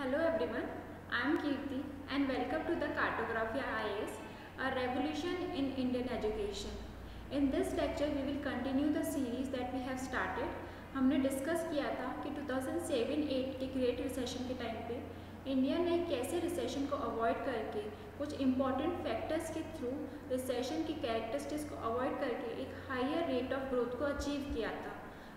Hello everyone, I am Kirti and welcome to the Cartographia IAS, a revolution in Indian education. In this lecture we will continue the series that we have started. हमने discuss किया था कि 2007-8 के great recession के time पे India ने कैसे recession को अवॉइड करके कुछ इम्पॉर्टेंट फैक्टर्स के थ्रू रिसेशन की कैरेक्टरिस्टिक्स को अवॉइड करके एक हायर रेट ऑफ ग्रोथ को अचीव किया था.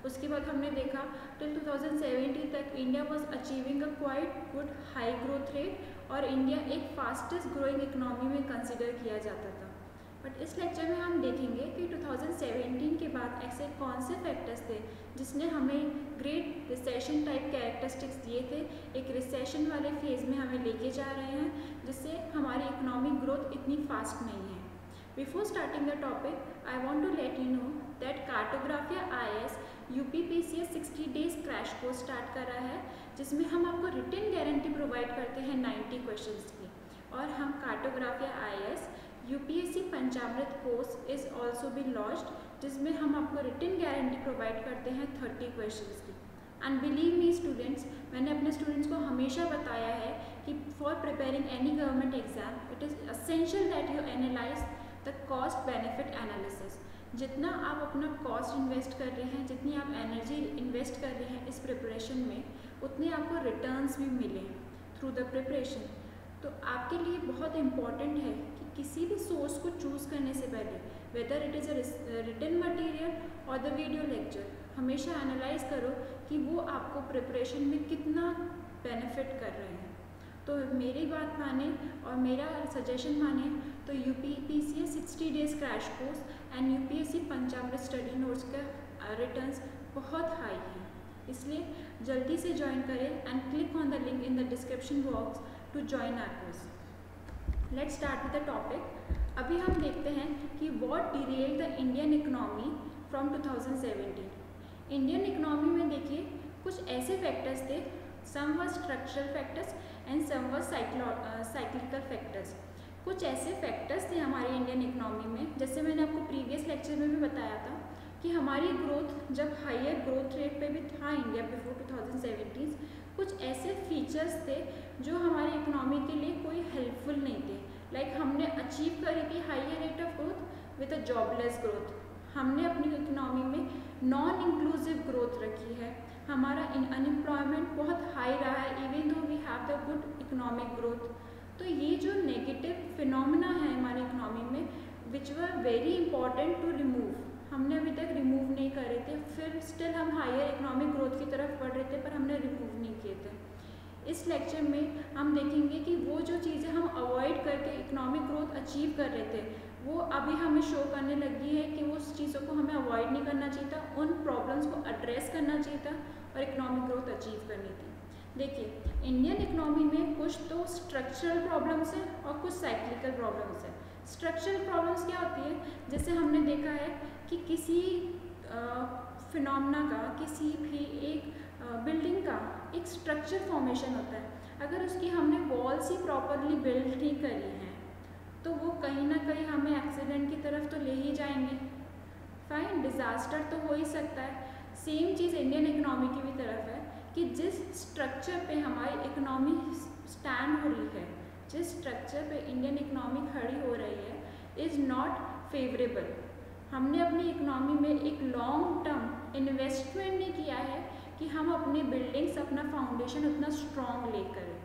उसके बाद हमने देखा टिल 2017 तक India was achieving a quite good high growth rate और इंडिया एक फास्टेस्ट ग्रोइंग इकोनॉमी में कंसिडर किया जाता था. बट इस लेक्चर में हम देखेंगे कि 2017 के बाद ऐसे कौन से फैक्टर्स थे जिसने हमें ग्रेट रिसेशन टाइप कैरेक्टरिस्टिक्स दिए थे, एक रिसेशन वाले फेज में हमें लेके जा रहे हैं जिससे हमारी इकोनॉमिक ग्रोथ इतनी फास्ट नहीं है. Before starting the topic, I want to let you know that Cartographia IAS UPPCS 60 days crash course start कर रहा है जिसमें हम आपको रिटन गारंटी प्रोवाइड करते हैं 90 क्वेश्चंस की. और हम Cartographia IAS UPSC Panchamrit course is also be launched जिसमें हम आपको रिटन गारंटी प्रोवाइड करते हैं 30 क्वेश्चंस की. एंड बिलीव मी स्टूडेंट्स, मैंने अपने स्टूडेंट्स को हमेशा बताया है कि for preparing any government exam it is essential that you analyse the cost benefit analysis. जितना आप अपना कॉस्ट इन्वेस्ट कर रहे हैं, जितनी आप एनर्जी इन्वेस्ट कर रहे हैं इस प्रिपरेशन में, उतने आपको रिटर्न्स भी मिले थ्रू द प्रिपरेशन. तो आपके लिए बहुत इम्पॉर्टेंट है कि किसी भी सोर्स को चूज़ करने से पहले, whether it is a written material और द वीडियो लेक्चर, हमेशा एनालाइज करो कि वो आपको प्रिपरेशन में कितना बेनिफिट कर रहे हैं. तो मेरी बात माने और मेरा सजेशन माने तो UPPCS 60 days crash course and UPSC Panchamrit study notes का रिटर्न्स बहुत हाई है. इसलिए जल्दी से ज्वाइन करें and click on the link in the description box to join our course. Let's start with the topic. अभी हम देखते हैं कि what derailed the Indian economy from 2017. Indian economy में देखिए कुछ ऐसे फैक्टर्स थे, some were structural factors and some were cyclical factors. कुछ ऐसे फैक्टर्स थे हमारी इंडियन इकोनॉमी में, जैसे मैंने आपको प्रीवियस लेक्चर में भी बताया था कि हमारी ग्रोथ जब हायर ग्रोथ रेट पे भी था इंडिया बिफोर 2017, कुछ ऐसे फीचर्स थे जो हमारी इकोनॉमी के लिए कोई हेल्पफुल नहीं थे. लाइक हमने अचीव करी थी higher rate of growth with a jobless growth. हमने अपनी इकोनॉमी में नॉन इंक्लूसिव ग्रोथ रखी है. हमारा अनएम्प्लॉयमेंट बहुत हाई रहा है even though we have the good economic growth. तो ये जो नेगेटिव फिनोमिना है हमारी इकोनॉमी में which were very important to remove, हमने अभी तक रिमूव नहीं कर रहे थे. फिर स्टिल हम हायर इकोनॉमिक ग्रोथ की तरफ बढ़ रहे थे पर हमने रिमूव नहीं किए थे. इस लेक्चर में हम देखेंगे कि वो जो चीज़ें हम अवॉइड करके इकोनॉमिक ग्रोथ अचीव कर रहे थे वो अभी हमें शो करने लगी है कि उस चीज़ों को हमें अवॉइड नहीं करना चाहिए था, उन प्रॉब्लम्स को एड्रेस करना चाहिए था और इकोनॉमिक ग्रोथ अचीव करनी थी. देखिए इंडियन इकोनॉमी में कुछ तो स्ट्रक्चरल प्रॉब्लम्स हैं और कुछ साइक्लिकल प्रॉब्लम्स हैं. स्ट्रक्चरल प्रॉब्लम्स क्या होती है, जैसे हमने देखा है कि किसी फिनोमिना का, किसी भी एक बिल्डिंग का एक स्ट्रक्चर फॉर्मेशन होता है. अगर उसकी हमने वॉल्स ही प्रॉपरली बिल्ड नहीं करी हैं तो वो कहीं ना कहीं हमें एक्सीडेंट की तरफ तो ले ही जाएंगे. फाइन, डिज़ास्टर तो हो ही सकता है. सेम चीज़ इंडियन इकोनॉमी की भी तरफ है कि जिस स्ट्रक्चर पे हमारी इकोनॉमी स्टैंड हो रही है, जिस स्ट्रक्चर पे इंडियन इकोनॉमी खड़ी हो रही है इज़ नॉट फेवरेबल. हमने अपनी इकोनॉमी में एक लॉन्ग टर्म इन्वेस्टमेंट नहीं किया है कि हम अपनी बिल्डिंग्स, अपना फाउंडेशन उतना स्ट्रॉन्ग ले करें.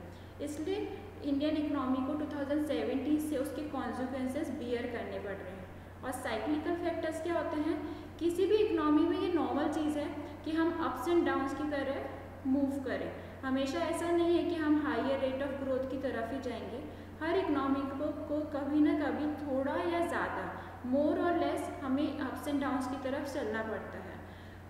इसलिए इंडियन इकोनॉमी को 2017 से उसके कॉन्सिक्वेंसेस बियर करने पड़ रहे हैं. और साइक्लिकल फैक्टर्स क्या होते हैं, किसी भी इकोनॉमी में ये नॉर्मल चीज़ है कि हम अप्स एंड डाउन्स की तरह मूव करें. हमेशा ऐसा नहीं है कि हम हायर रेट ऑफ ग्रोथ की तरफ ही जाएंगे. हर इकोनॉमी को कभी ना कभी थोड़ा या ज़्यादा, मोर और लेस, हमें अप्स एंड डाउन्स की तरफ चलना पड़ता है.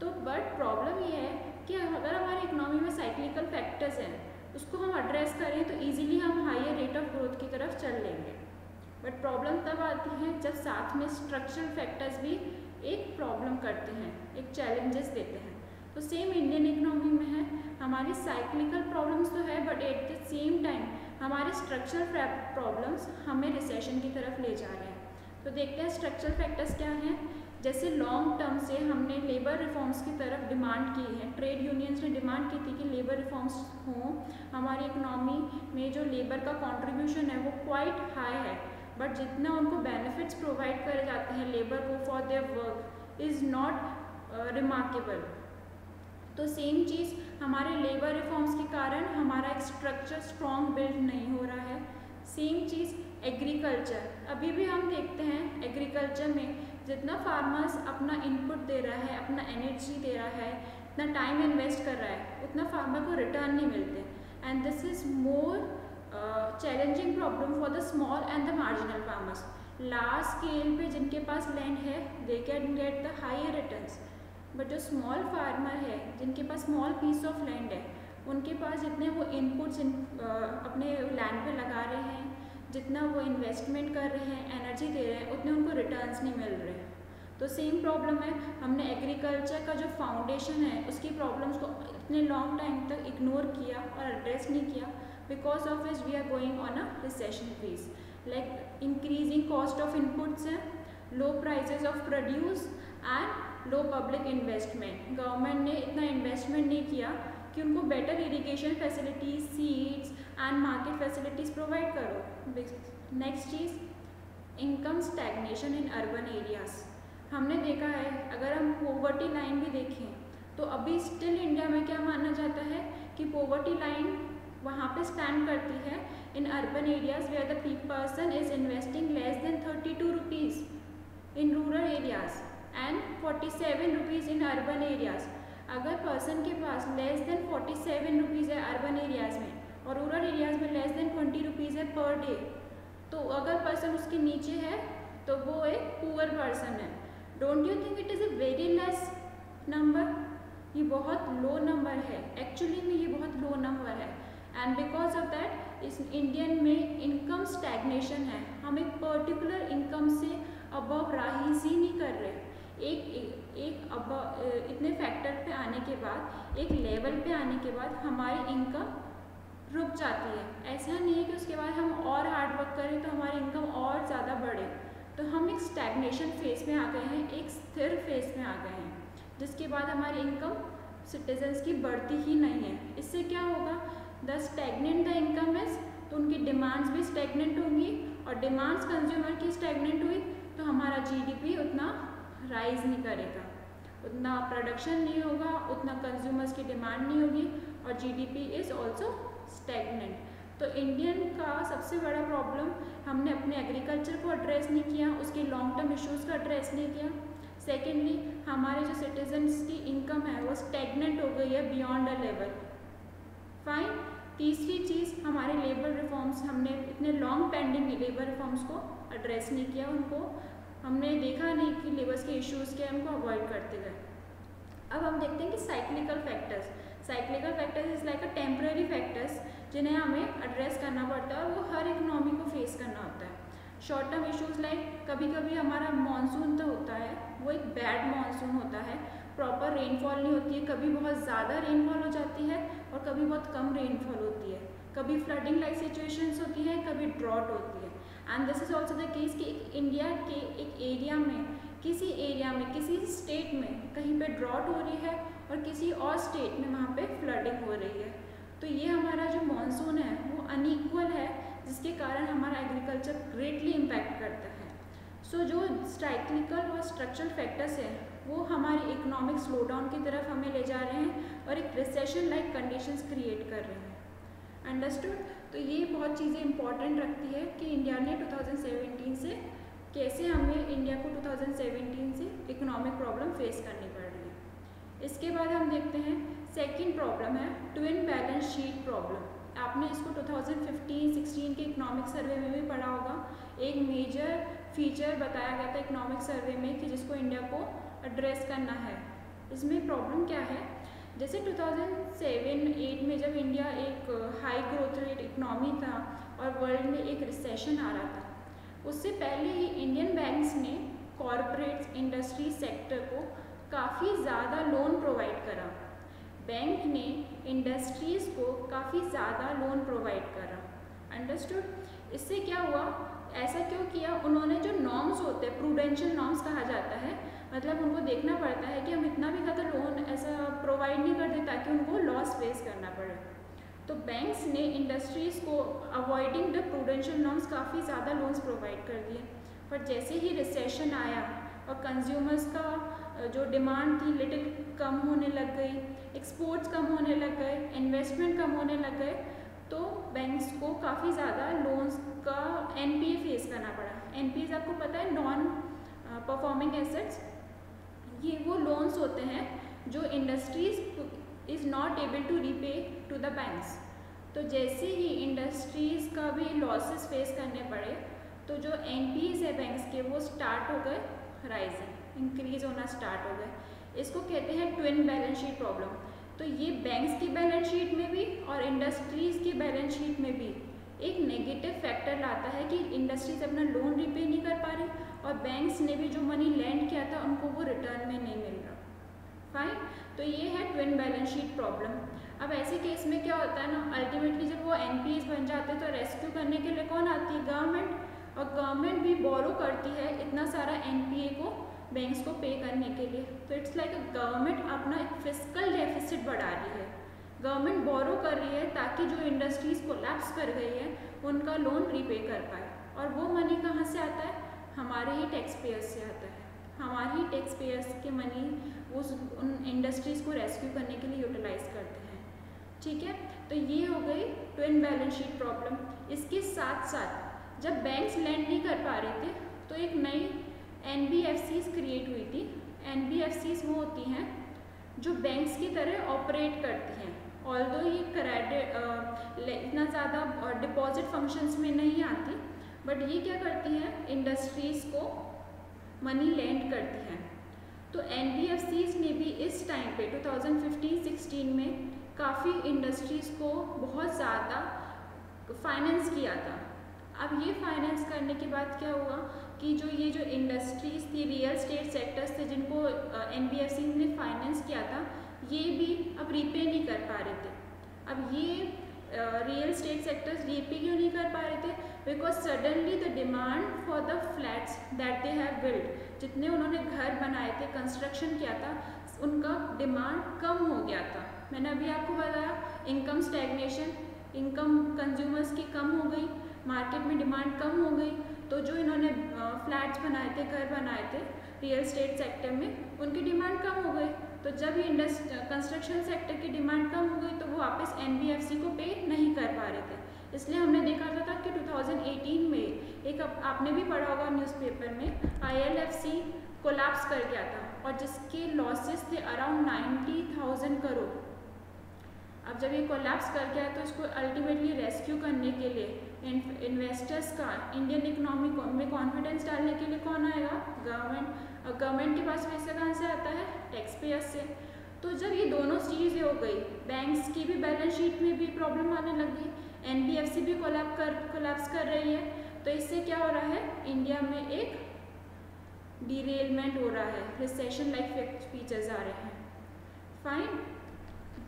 तो बट प्रॉब्लम ये है कि अगर हमारी इकोनॉमी में साइक्लिकल फैक्टर्स हैं उसको हम एड्रेस करें तो ईजिली हम हायर रेट ऑफ ग्रोथ की तरफ चल लेंगे. बट प्रॉब्लम तब आती है जब साथ में स्ट्रक्चरल फैक्टर्स भी एक प्रॉब्लम करते हैं, एक चैलेंजेस देते हैं. तो सेम इंडियन इकोनॉमी में है, हमारी साइक्लिकल प्रॉब्लम्स तो है but at the same time हमारे स्ट्रक्चरल प्रॉब्लम्स हमें रिसेशन की तरफ ले जा रहे हैं. तो देखते हैं स्ट्रक्चरल फैक्टर्स क्या हैं. जैसे लॉन्ग टर्म से हमने लेबर रिफॉर्म्स की तरफ डिमांड की है, ट्रेड यूनियंस ने डिमांड की थी कि लेबर रिफॉर्म्स हों, हमारी इकोनॉमी में जो लेबर का कंट्रीब्यूशन है वो क्वाइट हाई है, बट जितना उनको बेनिफिट्स प्रोवाइड करे जाते हैं लेबर को for their work is not remarkable. तो सेम चीज़ हमारे लेबर रिफॉर्म्स के कारण हमारा एक स्ट्रक्चर स्ट्रॉन्ग बिल्ड नहीं हो रहा है। सेम चीज़ एग्रीकल्चर, अभी भी हम देखते हैं एग्रीकल्चर में जितना फार्मर्स अपना इनपुट दे रहा है, अपना एनर्जी दे रहा है, इतना टाइम इन्वेस्ट कर रहा है, उतना फार्मर को रिटर्न नहीं मिलते। And this is more challenging problem for the small and the marginal farmers. Large scale पे जिनके पास लैंड है they can get the higher returns, but जो स्मॉल फार्मर है जिनके पास स्मॉल पीस ऑफ लैंड है, उनके पास जितने वो इनपुट्स अपने लैंड पे लगा रहे हैं, जितना वो इन्वेस्टमेंट कर रहे हैं, एनर्जी दे रहे हैं, उतने उनको रिटर्न्स नहीं मिल रहे। तो सेम प्रॉब्लम है, हमने एग्रीकल्चर का जो फाउंडेशन है उसकी प्रॉब्लम्स को इतने लॉन्ग टाइम तक इग्नोर किया और एड्रेस नहीं किया, because of which we are going on a recession phase, like increasing cost of inputs है, low prices of produce and low public investment. Government ने इतना इन्वेस्टमेंट नहीं किया कि उनको better irrigation facilities, seeds and market facilities provide करो। Next चीज़, income stagnation in urban areas. हमने देखा है, अगर हम पॉवर्टी लाइन भी देखें तो अभी स्टिल इंडिया में क्या माना जाता है कि पॉवर्टी लाइन वहाँ पे स्टैंड करती है in urban areas where the person is investing less than 32 rupees in rural areas and 47 rupees in urban areas. अगर पर्सन के पास लेस देन 47 रुपीज़ है अर्बन एरियाज़ में और रूरल एरियाज़ में लेस देन 20 रुपीज़ है पर डे, तो अगर पर्सन उसके नीचे है तो वो एक पुअर पर्सन है। Don't you think it is a very less number? ये बहुत लो नंबर है, एक्चुअली में ये बहुत लो नंबर है। एंड बिकॉज ऑफ दैट इस इंडियन में इनकम स्टैग्नेशन है, हम एक पर्टिकुलर इनकम से अबव राइज ही नहीं कर रहे। इतने फैक्टर पे आने के बाद, एक लेवल पे आने के बाद हमारी इनकम रुक जाती है। ऐसा नहीं है कि उसके बाद हम और हार्ड वर्क करें तो हमारी इनकम और ज़्यादा बढ़े। तो हम एक स्टैग्नेशन फेज में आ गए हैं, एक स्थिर फेज में आ गए हैं, जिसके बाद हमारी इनकम सिटीजन्स की बढ़ती ही नहीं है। इससे क्या होगा, the stagnant the income is, तो उनकी डिमांड्स भी स्टैग्नेंट होंगी, और डिमांड्स कंज्यूमर की स्टैग्नेंट हुई तो हमारा जीडीपी उतना राइज नहीं करेगा, उतना प्रोडक्शन नहीं होगा, उतना कंज्यूमर्स की डिमांड नहीं होगी, और जीडीपी इज ऑल्सो स्टैग्नेंट। तो इंडियन का सबसे बड़ा प्रॉब्लम, हमने अपने एग्रीकल्चर को एड्रेस नहीं किया, उसके लॉन्ग टर्म इश्यूज़ का एड्रेस नहीं किया। सेकेंडली, हमारे जो सिटीजन्स की इनकम है वो स्टैग्नेंट हो गई है बियॉन्ड अ लेवल। फाइन। तीसरी चीज़, हमारे लेबर रिफॉर्म्स, हमने इतने लॉन्ग पेंडिंग लेबर रिफॉर्म्स को एड्रेस नहीं किया, उनको हमने देखा नहीं कि लेबर्स के इश्यूज़ के, हमको अवॉइड करते गए। अब हम देखते हैं कि cyclical factors is like a temporary factors जिन्हें हमें एड्रेस करना पड़ता है, और वो हर इकोनॉमी को फेस करना होता है। शॉर्ट टर्म इश्यूज़ लाइक कभी कभी हमारा मानसून तो होता है, वो एक बैड मानसून होता है, प्रॉपर रेनफॉल नहीं होती है, कभी बहुत ज़्यादा रेनफॉल हो जाती है और कभी बहुत कम रेनफॉल होती है, कभी फ्लडिंग लाइक सिचुएशंस होती है, कभी ड्रॉट होती है। And this is also the case कि इंडिया के एक एरिया में, किसी स्टेट में कहीं पे ड्रॉट हो रही है और किसी और स्टेट में वहाँ पे फ्लडिंग हो रही है। तो ये हमारा जो मानसून है वो अनइक्वल है, जिसके कारण हमारा एग्रीकल्चर ग्रेटली इम्पैक्ट करता है। सो जो साइक्लिकल और स्ट्रक्चरल फैक्टर्स हैं वो हमारी इकोनॉमिक स्लोडाउन की तरफ हमें ले जा रहे हैं और एक रिसेशन लाइक कंडीशंस क्रिएट कर रहे हैं। अंडरस्टूड? तो ये बहुत चीज़ें इंपॉर्टेंट रखती है कि इंडिया ने 2017 से कैसे हमें इंडिया को 2017 से इकोनॉमिक प्रॉब्लम फेस करनी पड़ रही है। इसके बाद हम देखते हैं सेकंड प्रॉब्लम है ट्विन बैलेंस शीट प्रॉब्लम। आपने इसको 2015-16 के इकोनॉमिक सर्वे में भी पढ़ा होगा। एक मेजर फीचर बताया गया था इकोनॉमिक सर्वे में कि जिसको इंडिया को एड्रेस करना है। इसमें प्रॉब्लम क्या है, जैसे 2007-8 में जब इंडिया एक हाई ग्रोथ रेट इकोनॉमी था और वर्ल्ड में एक रिसेशन आ रहा था, उससे पहले ही इंडियन बैंक्स ने कॉरपोरेट इंडस्ट्री सेक्टर को काफ़ी ज़्यादा लोन प्रोवाइड करा। बैंक ने इंडस्ट्रीज़ को काफ़ी ज़्यादा लोन प्रोवाइड करा। अंडरस्टूड? इससे क्या हुआ, ऐसा क्यों किया, उन्होंने जो नॉर्म्स होते हैं, प्रूडेंशियल नॉर्म्स कहा जाता है, मतलब उनको देखना पड़ता है कि हम इतना भी ज़्यादा लोन ऐसा प्रोवाइड नहीं करते ताकि उनको लॉस फेस करना पड़े। तो बैंक्स ने इंडस्ट्रीज़ को अवॉइडिंग द प्रूडेंशियल नॉर्म्स काफ़ी ज़्यादा लोन्स प्रोवाइड कर दिए। पर जैसे ही रिसेशन आया और कंज्यूमर्स का जो डिमांड थी लिटिल कम होने लग गई, एक्सपोर्ट्स कम होने लग गए, इन्वेस्टमेंट कम होने लग गए, तो बैंक्स को काफ़ी ज़्यादा लोन्स का एनपीए फेस करना पड़ा। एनपीए आपको पता है, नॉन परफॉर्मिंग एसेट्स। ये वो लोन्स होते हैं जो industries is not able to repay to the banks. तो जैसे ही इंडस्ट्रीज़ का भी लॉसेस फेस करने पड़े तो जो एनपीएस है बैंक्स के वो स्टार्ट हो गए राइजिंग, इंक्रीज होना स्टार्ट हो गए। इसको कहते हैं ट्विन बैलेंस शीट प्रॉब्लम। तो ये बैंक्स की बैलेंस शीट में भी और इंडस्ट्रीज़ की बैलेंस शीट में भी एक नेगेटिव फैक्टर लाता है कि इंडस्ट्रीज अपना लोन रिपे नहीं कर पा रही और बैंक्स ने भी जो मनी लैंड किया था उनको वो रिटर्न में नहीं मिल रहा। फाइन, तो ये है ट्विन बैलेंस शीट प्रॉब्लम। अब ऐसे केस में क्या होता है ना, अल्टीमेटली जब वो एनपीएस बन जाते हैं तो रेस्क्यू करने के लिए कौन आती है? गवर्नमेंट। और गवर्नमेंट भी बोरो करती है इतना सारा एनपीए को बैंक्स को पे करने के लिए। तो इट्स लाइक गवर्नमेंट अपना फिस्कल डेफिसिट बढ़ा रही है। गवर्नमेंट बोरो कर रही है ताकि जो इंडस्ट्रीज कोलैप्स कर गई है उनका लोन रीपे कर पाए। और वो मनी कहाँ से आता है? हमारे ही टैक्स पेयर्स से आता है। हमारे ही टैक्स पेयर्स के मनी उन इंडस्ट्रीज़ को रेस्क्यू करने के लिए यूटिलाइज करते हैं। ठीक है, तो ये हो गई ट्विन बैलेंस शीट प्रॉब्लम। इसके साथ साथ जब बैंक्स लैंड नहीं कर पा रहे थे तो एक नई एनबीएफसीज क्रिएट हुई थी। एनबीएफसीज वो होती हैं जो बैंक्स की तरह ऑपरेट करती हैं। ऑल्दो ये क्रेडिट इतना ज़्यादा डिपॉजिट फंक्शंस में नहीं आती, बट ये क्या करती हैं? इंडस्ट्रीज़ को मनी लैंड करती हैं। तो एनबीएफसीज ने भी इस टाइम पे 2015-16 में काफ़ी इंडस्ट्रीज़ को बहुत ज़्यादा फाइनेंस किया था। अब ये फाइनेंस करने के बाद क्या हुआ कि ये जो इंडस्ट्रीज़ थी, रियल स्टेट सेक्टर्स थे जिनको एनबीएफसी ने फाइनेंस किया था, ये भी अब रीपे नहीं कर पा रहे थे। अब ये रियल स्टेट सेक्टर्स रीपे क्यों नहीं कर पा रहे थे? Because suddenly the demand for the flats that they have build, जितने उन्होंने घर बनाए थे, कंस्ट्रक्शन किया था, उनका डिमांड कम हो गया था। मैंने अभी आपको बताया इनकम स्टैग्नेशन, इनकम कंज्यूमर्स की कम हो गई, मार्केट में डिमांड कम हो गई। तो जो इन्होंने फ्लैट्स बनाए थे, घर बनाए थे रियल स्टेट सेक्टर में, उनकी डिमांड कम हो गई। तो जब ये कंस्ट्रक्शन सेक्टर की डिमांड कम हो गई तो वो वापस एनबीएफसी को पे नहीं कर पा रहे थे। इसलिए हमने देखा था कि 2018 में एक आपने भी पढ़ा होगा न्यूज़पेपर में, आईएलएफसी कोलैप्स कर गया था और जिसके लॉसेस थे अराउंड 90,000 करोड़। अब जब ये कोलैप्स कर गया तो इसको अल्टीमेटली रेस्क्यू करने के लिए इन्वेस्टर्स का इंडियन इकोनॉमी में कॉन्फिडेंस डालने के लिए कौन आएगा? गवर्नमेंट। और गवर्नमेंट के पास पैसा कहाँ से आता है? टैक्स पेयर्स से। तो जब ये दोनों चीज़ें हो गई, बैंक्स की भी बैलेंस शीट में भी प्रॉब्लम आने लगी, एनबीएफसी भी कोलैप्स कर रही है, तो इससे क्या हो रहा है? इंडिया में एक डिरेलमेंट हो रहा है, रिसेशन लाइक फीचर्स आ रहे हैं। फाइन,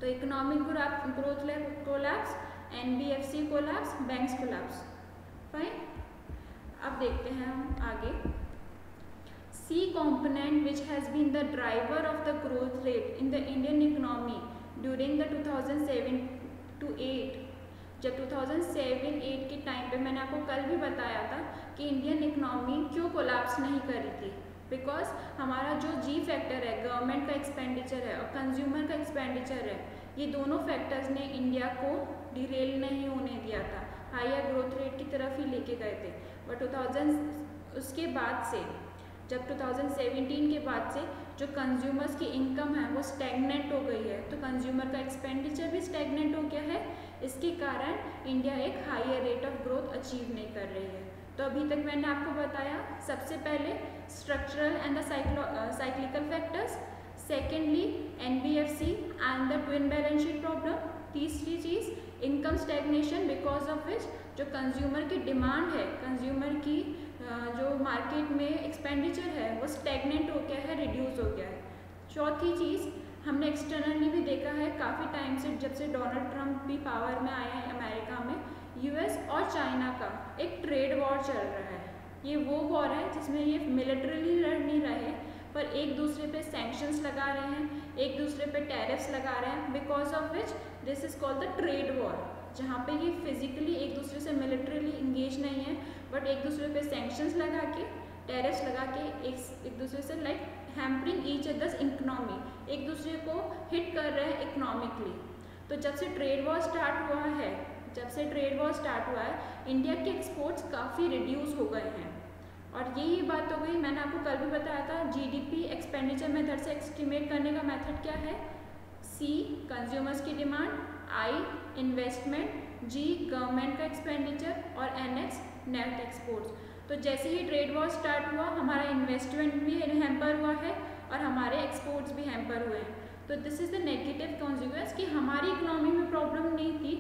तो economic growth collapse, NBFC collapse, banks collapse. Fine, अब देखते हैं हम आगे। C component which has been the driver of the growth rate in the Indian economy during the 2007-8। जब 2007-8 के टाइम पे मैंने आपको कल भी बताया था कि इंडियन इकोनॉमी क्यों कोलैप्स नहीं कर रही थी, बिकॉज हमारा जो जी फैक्टर है, गवर्नमेंट का एक्सपेंडिचर है और कंज्यूमर का एक्सपेंडिचर है, ये दोनों फैक्टर्स ने इंडिया को डिरेल नहीं होने दिया था, हायर ग्रोथ रेट की तरफ ही लेके गए थे। बट उसके बाद से, जब 2017 के बाद से जो कंज्यूमर्स की इनकम है वो स्टैग्नेंट हो गई है, तो कंज्यूमर का एक्सपेंडिचर भी स्टैग्नेंट हो गया है। इसके कारण इंडिया एक higher rate of growth achieve नहीं कर रही है। तो अभी तक मैंने आपको बताया, सबसे पहले structural and the cyclical factors, secondly NBFC and the twin balance sheet problem, तीसरी चीज़ income stagnation because of which जो कंज्यूमर की डिमांड है, कंज्यूमर की जो मार्केट में एक्सपेंडिचर है वो स्टैग्नेंट हो गया है, रिड्यूस हो गया है। चौथी चीज़ हमने एक्सटर्नली भी देखा है काफ़ी टाइम से, जब से डोनाल्ड ट्रंप भी पावर में आया है अमेरिका में, यूएस और चाइना का एक ट्रेड वॉर चल रहा है। ये वो वॉर है जिसमें ये मिलिट्रली लड़ नहीं रहे, पर एक दूसरे पे सैंक्शंस लगा रहे हैं, एक दूसरे पे टैरिफ्स लगा रहे हैं, because of which this is called the trade war, जहाँ पे ये फिजिकली एक दूसरे से मिलिट्रीली इंगेज नहीं है, बट एक दूसरे पे सैंक्शंस लगा के, टैरिफ्स लगा के एक दूसरे से like hampering each others economy, एक दूसरे को हिट कर रहे हैं इकोनॉमिकली। तो जब से ट्रेड वॉर स्टार्ट हुआ है, इंडिया के एक्सपोर्ट्स काफ़ी रिड्यूस हो गए हैं। और यही बात हो गई, मैंने आपको कल भी बताया था, जीडीपी एक्सपेंडिचर मेथड से एस्टिमेट करने का मेथड क्या है, सी कंज्यूमर्स की demand, I investment, G government का एक्सपेंडिचर और एनएक्स नेट एक्सपोर्ट्स। तो जैसे ही ट्रेड वॉर स्टार्ट हुआ, हमारा इन्वेस्टमेंट भी हैम्पर हुआ है और हमारे एक्सपोर्ट्स भी हैम्पर हुए हैं। तो this is the negative consequence कि हमारी इकोनॉमी में प्रॉब्लम नहीं थी,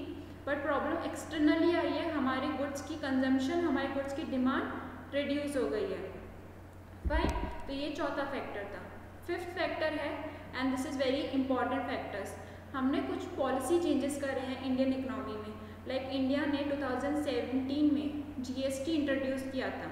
बट प्रॉब्लम एक्सटर्नली आई है, हमारे गुड्स की कंजम्पशन, हमारे गुड्स की डिमांड रिड्यूस हो गई है। फाइन, तो ये चौथा फैक्टर था। फिफ्थ फैक्टर है, and this is very important factors, हमने कुछ पॉलिसी चेंजेस करे हैं इंडियन इकोनॉमी में। लाइक इंडिया ने 2017 में जीएसटी इंट्रोड्यूस किया था।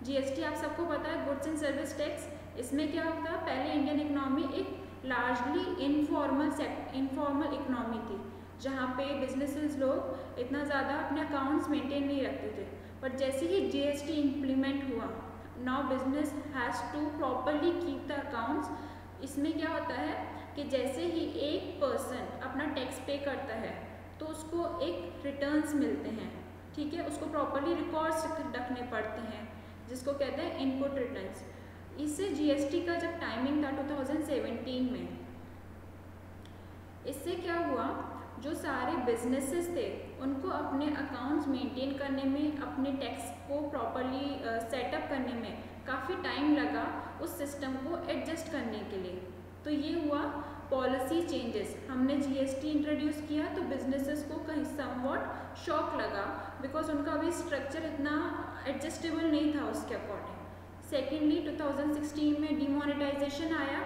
जीएसटी आप सबको पता है, गुड्स एंड सर्विस टैक्स। इसमें क्या होता है, पहले इंडियन इकोनॉमी एक लार्जली इनफॉर्मल इकोनॉमी थी, जहाँ पे बिजनेसेस लोग इतना ज़्यादा अपने अकाउंट्स मेंटेन नहीं रखते थे। बट जैसे ही जीएसटी इम्प्लीमेंट हुआ, now business has to properly keep the accounts. इसमें क्या होता है कि जैसे ही एक पर्सन अपना टैक्स पे करता है तो उसको एक रिटर्न्स मिलते हैं, ठीक है, उसको प्रॉपरली रिकॉर्ड्स रखने पड़ते हैं, जिसको कहते हैं इनपुट रिटर्न्स। इससे जीएसटी का जब टाइमिंग था 2017 में, इससे क्या हुआ, जो सारे बिजनेसेस थे उनको अपने अकाउंट्स मेंटेन करने में, अपने टैक्स को प्रॉपरली सेटअप करने में काफ़ी टाइम लगा, उस सिस्टम को एडजस्ट करने के लिए। तो ये हुआ पॉलिसी चेंजेस। हमने जीएसटी इंट्रोड्यूस किया तो बिजनेसेस को कहीं समवॉट शॉक लगा, बिकॉज उनका अभी स्ट्रक्चर इतना एडजस्टेबल नहीं था उसके अकॉर्डिंग। सेकेंडली 2016 में डिमोनेटाइजेशन आया।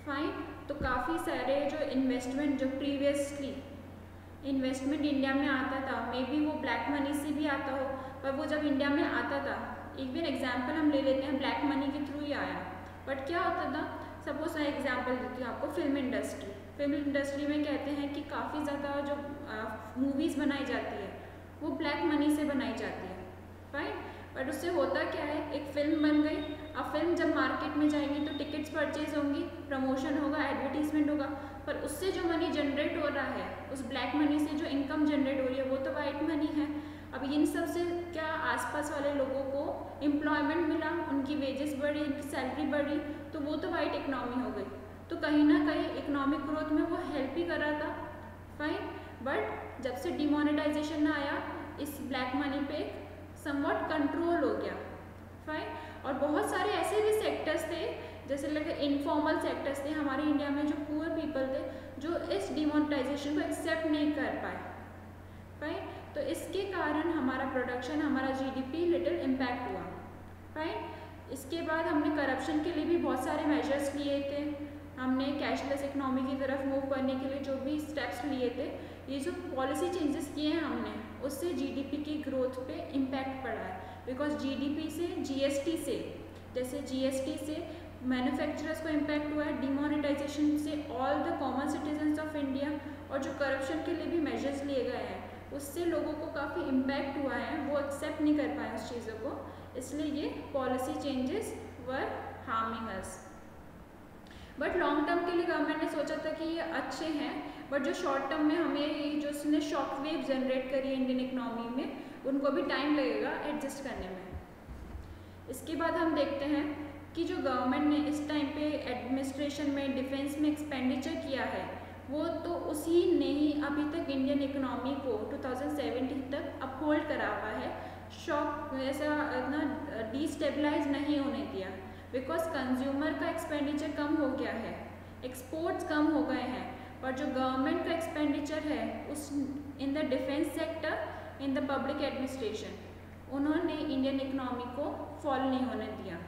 फाइन, तो काफ़ी सारे जो इन्वेस्टमेंट, जो प्रीवियसली इन्वेस्टमेंट इंडिया में आता था, मे बी वो ब्लैक मनी से भी आता हो, पर वो जब इंडिया में आता था, एक भी एग्जाम्पल हम ले लेते हैं, ब्लैक मनी के थ्रू ही आया। बट क्या होता था, सपोज मैं एग्जाम्पल देती हूँ आपको, फिल्म इंडस्ट्री में कहते हैं कि काफ़ी ज़्यादा जो मूवीज़ बनाई जाती है वो ब्लैक मनी से बनाई जाती है। फाइन, बट उससे होता क्या है, एक फिल्म बन गई, अब फिल्म जब मार्केट में जाएंगी तो टिकट्स परचेज होंगी, प्रमोशन होगा, एडवर्टीजमेंट होगा, पर उससे जो मनी जनरेट हो रहा है, उस ब्लैक मनी से जो इनकम जनरेट हो रही है, वो तो वाइट मनी है। अब इन सब से क्या आसपास वाले लोगों को एम्प्लॉयमेंट मिला, उनकी वेजेस बढ़ी, उनकी सैलरी बढ़ी, तो वो तो वाइट इकनॉमी हो गई। तो कहीं ना कहीं इकोनॉमिक ग्रोथ में वो हेल्प ही कर रहा था। फाइन, बट जब से डिमोनेटाइजेशन आया, इस ब्लैक मनी पे समवॉट कंट्रोल हो गया। फाइन, और बहुत सारे ऐसे भी सेक्टर्स थे, जैसे लगे इनफॉर्मल सेक्टर्स थे हमारे इंडिया में, जो पुअर पीपल थे, जो इस डिमोनेटाइजेशन को एक्सेप्ट नहीं कर पाए। फाइन, तो इसके कारण हमारा प्रोडक्शन, हमारा जीडीपी लिटिल इम्पैक्ट हुआ। फाइन, इसके बाद हमने करप्शन के लिए भी बहुत सारे मेजर्स लिए थे, हमने कैशलेस इकोनॉमी की तरफ मूव करने के लिए जो भी स्टेप्स लिए थे, ये जो पॉलिसी चेंजेस किए हैं हमने, उससे जीडीपी की ग्रोथ पे इम्पैक्ट पड़ा है। बिकॉज जीडीपी से, जीएसटी से, जैसे जीएसटी से मैन्युफैक्चरर्स को इम्पैक्ट हुआ है, डिमोनेटाइजेशन से all the common citizens of India, और जो करप्शन के लिए भी मेजर्स लिए गए हैं, उससे लोगों को काफ़ी इम्पैक्ट हुआ है, वो एक्सेप्ट नहीं कर पाए उस चीज़ों को, इसलिए ये policy changes were harming us. But long term के लिए गवर्नमेंट ने सोचा था कि ये अच्छे हैं, बट जो शॉर्ट टर्म में हमें जो उसने शॉक वेव जनरेट करी है इंडियन इकोनॉमी में, उनको भी टाइम लगेगा एडजस्ट करने में। इसके बाद हम देखते हैं कि जो गवर्नमेंट ने इस टाइम पे एडमिनिस्ट्रेशन में, डिफेंस में एक्सपेंडिचर किया है, वो तो उसी ने ही अभी तक इंडियन इकोनॉमी को 2017 तक अपहोल्ड करा हुआ है, शॉक ऐसा इतना डिस्टेबलाइज नहीं होने दिया। बिकॉज कंज्यूमर का एक्सपेंडिचर कम हो गया है, एक्सपोर्ट्स कम हो गए हैं, और जो गवर्नमेंट का एक्सपेंडिचर है उस in the defence sector, in the public administration, उन्होंने इंडियन इकोनॉमी को फॉल नहीं होने दिया।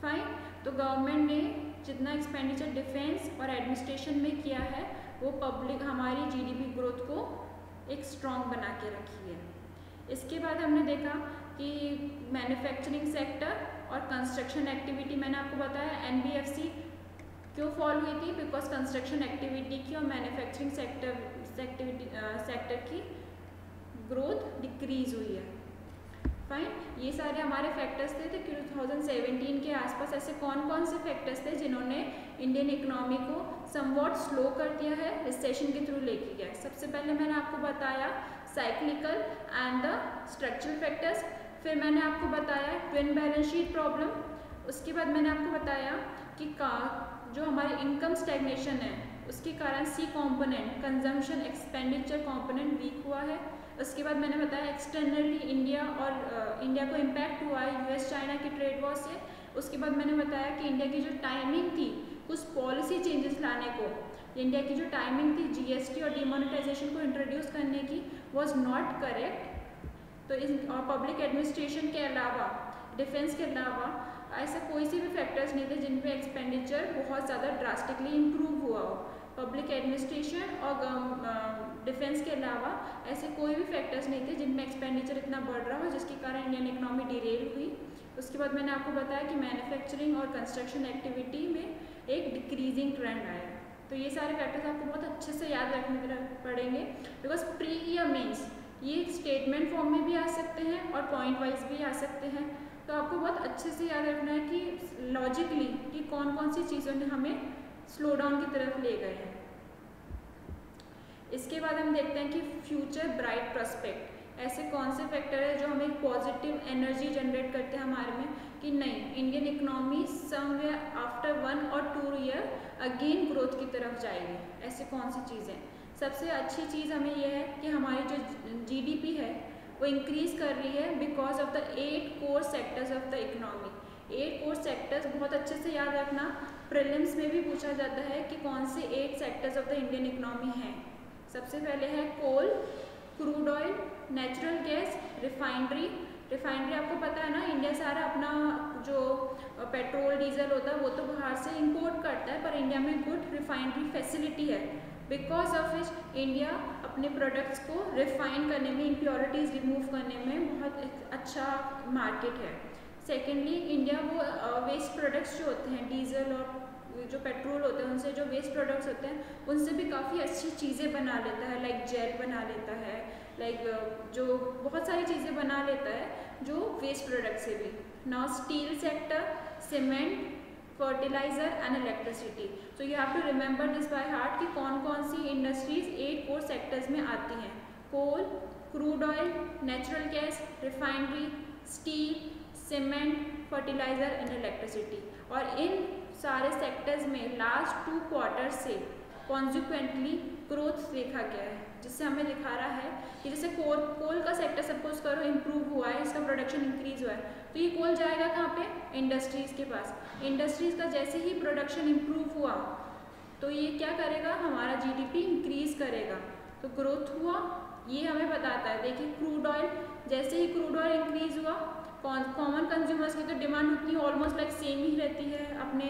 फाइन, तो गवर्नमेंट ने जितना एक्सपेंडिचर डिफेंस और एडमिनिस्ट्रेशन में किया है, वो पब्लिक हमारी जीडीपी ग्रोथ को एक स्ट्रॉन्ग बना के रखी है। इसके बाद हमने देखा कि मैन्युफैक्चरिंग सेक्टर और कंस्ट्रक्शन एक्टिविटी मैंने आपको बताया NBFC क्यों फॉल हुई थी, बिकॉज कंस्ट्रक्शन एक्टिविटी की और मैन्युफैक्चरिंग सेक्टर की ग्रोथ डिक्रीज हुई है। फाइन, ये सारे हमारे फैक्टर्स थे। तो 2017 के आसपास ऐसे कौन कौन से फैक्टर्स थे जिन्होंने इंडियन इकोनॉमी को समवॉट स्लो कर दिया है, रिसेशन के थ्रू लेके गया। सबसे पहले मैंने आपको बताया cyclical and the structural factors, फिर मैंने आपको बताया ट्विन बैलेंस शीट प्रॉब्लम, उसके बाद मैंने आपको बताया कि जो हमारी इनकम स्टैग्नेशन है उसके कारण C component consumption expenditure component weak हुआ है। उसके बाद मैंने बताया एक्सटर्नली इंडिया को इम्पैक्ट हुआ है US चाइना की ट्रेड वॉर से। उसके बाद मैंने बताया कि इंडिया की जो टाइमिंग थी कुछ पॉलिसी चेंजेस लाने को, इंडिया की जो टाइमिंग थी GST और डिमोनेटाइजेशन को इंट्रोड्यूस करने की वॉज नॉट करेक्ट। तो इस पब्लिक एडमिनिस्ट्रेशन के अलावा, डिफेंस के अलावा ऐसा कोई से भी फैक्टर्स नहीं थे जिन पे एक्सपेंडिचर बहुत ज़्यादा ड्रास्टिकली इम्प्रूव हुआ हो। पब्लिक एडमिनिस्ट्रेशन और डिफेंस के अलावा ऐसे कोई भी फैक्टर्स नहीं थे जिनमें एक्सपेंडिचर इतना बढ़ रहा हो जिसके कारण इंडियन इकोनॉमी डिरेल हुई। उसके बाद मैंने आपको बताया कि मैन्युफैक्चरिंग और कंस्ट्रक्शन एक्टिविटी में एक डिक्रीजिंग ट्रेंड आया। तो ये सारे फैक्टर्स आपको बहुत अच्छे से याद रखने पड़ेंगे, बिकॉज प्री या मेंस ये स्टेटमेंट फॉर्म में भी आ सकते हैं और पॉइंट वाइज भी आ सकते हैं। तो आपको बहुत अच्छे से याद रखना है कि लॉजिकली कि कौन कौन सी चीज़ों ने हमें स्लो डाउन की तरफ ले गए हैं। इसके बाद हम देखते हैं कि फ्यूचर ब्राइट प्रोस्पेक्ट, ऐसे कौन से फैक्टर है जो हमें पॉजिटिव एनर्जी जनरेट करते हैं हमारे में कि नहीं, इंडियन इकोनॉमी समवेयर आफ्टर 1 और 2 ईयर अगेन ग्रोथ की तरफ जाएगी। ऐसे कौन सी चीज़ें? सबसे अच्छी चीज़ हमें यह है कि हमारी जो GDP है वो इंक्रीज कर रही है because of the 8 core sectors of the economy. 8 core sectors बहुत अच्छे से याद रखना, प्रीलिम्स में भी पूछा जाता है कि कौन से 8 sectors of the Indian economy हैं। सबसे पहले है coal, crude oil, natural gas, refinery. Refinery आपको पता है ना, इंडिया सारा अपना जो पेट्रोल डीजल होता है वो तो बाहर से इंपोर्ट करता है, पर इंडिया में गुड रिफाइनरी फैसिलिटी है। बिकॉज ऑफ विच इंडिया अपने प्रोडक्ट्स को रिफाइन करने में, इम्प्योरिटीज़ रिमूव करने में बहुत अच्छा मार्केट है। सेकेंडली, इंडिया वो वेस्ट प्रोडक्ट्स जो होते हैं, डीजल और जो पेट्रोल होते हैं, उनसे जो वेस्ट प्रोडक्ट्स होते हैं उनसे भी काफ़ी अच्छी चीज़ें बना लेता है, लाइक जेल बना लेता है, लाइक जो बहुत सारी चीज़ें बना लेता है जो वेस्ट प्रोडक्ट से भी। Now steel sector, cement, fertiliser and electricity. So you have to remember this by heart कि कौन कौन सी इंडस्ट्रीज 8 कोर सेक्टर्स में आती हैं। Coal, crude oil, natural gas, refinery, steel, cement, fertiliser and electricity. और इन सारे सेक्टर्स में लास्ट 2 क्वार्टर से कॉन्सिक्वेंटली ग्रोथ देखा गया है, जिससे हमें दिखा रहा है कि जैसे कोल का सेक्टर सपोज करो इम्प्रूव हुआ है, इसका प्रोडक्शन इंक्रीज हुआ है, तो ये कोल जाएगा कहाँ पे? इंडस्ट्रीज़ के पास। इंडस्ट्रीज़ का जैसे ही प्रोडक्शन इम्प्रूव हुआ तो ये क्या करेगा? हमारा GDP इंक्रीज करेगा, तो ग्रोथ हुआ, ये हमें बताता है। देखिए क्रूड ऑयल, जैसे ही क्रूड ऑयल इंक्रीज हुआ, कॉमन कंज्यूमर्स की तो डिमांड उतनी ऑलमोस्ट लाइक सेम ही रहती है अपने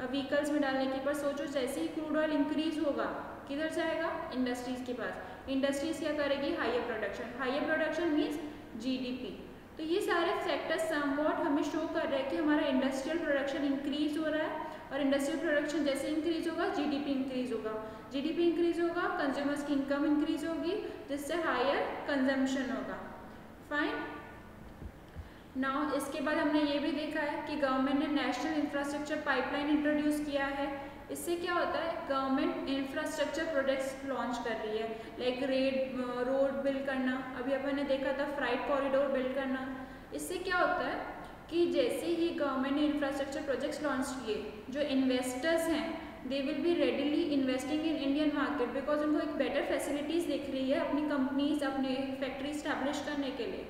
व्हीकल्स में डालने की, पर सोचो जैसे ही क्रूड ऑयल इंक्रीज होगा किधर जाएगा? इंडस्ट्रीज़ के पास। इंडस्ट्रीज़ क्या करेगी? Higher production. Higher production means GDP। तो ये सारे फैक्टर्स समवॉट हमें शो कर रहे हैं कि हमारा इंडस्ट्रियल प्रोडक्शन इंक्रीज हो रहा है, और इंडस्ट्रियल प्रोडक्शन जैसे इंक्रीज होगा GDP इंक्रीज होगा, GDP इंक्रीज होगा, कंज्यूमर्स की इनकम इंक्रीज होगी, जिससे हायर कंजम्पशन होगा। फाइन। नाउ इसके बाद हमने ये भी देखा है कि गवर्नमेंट ने नेशनल इंफ्रास्ट्रक्चर पाइपलाइन इंट्रोड्यूस किया है। इससे क्या होता है? गवर्नमेंट इंफ्रास्ट्रक्चर प्रोजेक्ट्स लॉन्च कर रही है, लाइक रोड बिल्ड करना, अभी अपन ने देखा था फ्राइट कॉरिडोर बिल्ड करना। इससे क्या होता है कि जैसे ही गवर्नमेंट ने इंफ्रास्ट्रक्चर प्रोजेक्ट्स लॉन्च किए, जो इन्वेस्टर्स हैं they will be readily investing in Indian market, because उनको एक बेटर फैसिलिटीज़ दिख रही है अपनी कंपनीज, अपने फैक्ट्री स्टैब्लिश करने के लिए।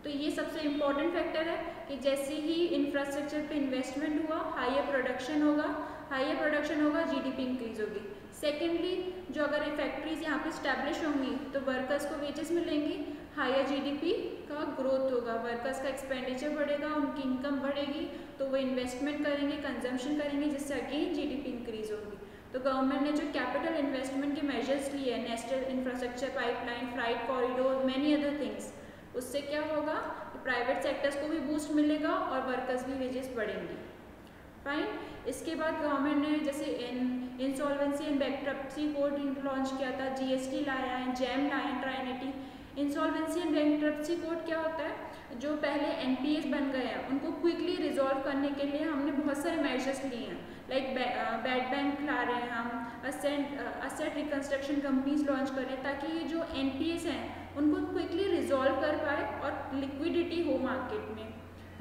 तो ये सबसे इम्पॉर्टेंट फैक्टर है कि जैसे ही इंफ्रास्ट्रक्चर पे इन्वेस्टमेंट हुआ, हायर प्रोडक्शन होगा, हायर प्रोडक्शन होगा, GDP इंक्रीज होगी। सेकेंडली, जो अगर फैक्ट्रीज यहाँ पे स्टैब्लिश होंगी तो वर्कर्स को वेजेस मिलेंगी, हायर GDP का ग्रोथ होगा, वर्कर्स का एक्सपेंडिचर बढ़ेगा, उनकी इनकम बढ़ेगी, तो वो इन्वेस्टमेंट करेंगे, कंजम्पशन करेंगे, जिससे अगेन GDP इंक्रीज होगी। तो गवर्नमेंट ने जो कैपिटल इन्वेस्टमेंट के मेजर्स लिए हैं, national infrastructure pipeline, freight corridor, many other things, उससे क्या होगा, प्राइवेट सेक्टर्स को भी बूस्ट मिलेगा और वर्कर्स भी वेजेस बढ़ेंगे। फाइन। इसके बाद गवर्नमेंट ने जैसे insolvency and bankruptcy code launch किया था, जीएसटी लाया है, जैम लाया है, ट्राइनिटी। इंसॉल्वेंसी एंड बैंकरप्सी कोड क्या होता है, जो पहले एनपीएस बन गए हैं उनको क्विकली रिजॉल्व करने के लिए हमने बहुत सारे मेजर्स लिए हैं, लाइक बैड बैंक ला रहे हैं हम, असेट रिकंस्ट्रक्शन कंपनीज लॉन्च कर रहे हैं, ताकि ये जो एनपीएस हैं उनको क्विकली रिजॉल्व कर पाए और लिक्विडिटी हो मार्केट में।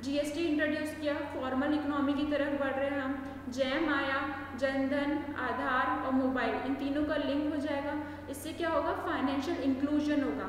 जीएसटी इंट्रोड्यूस किया, फॉर्मल इकोनॉमी की तरफ बढ़ रहे हैं हम। जैम आया, जनधन, आधार और मोबाइल, इन तीनों का लिंक हो जाएगा। इससे क्या होगा, फाइनेंशियल इंक्लूजन होगा,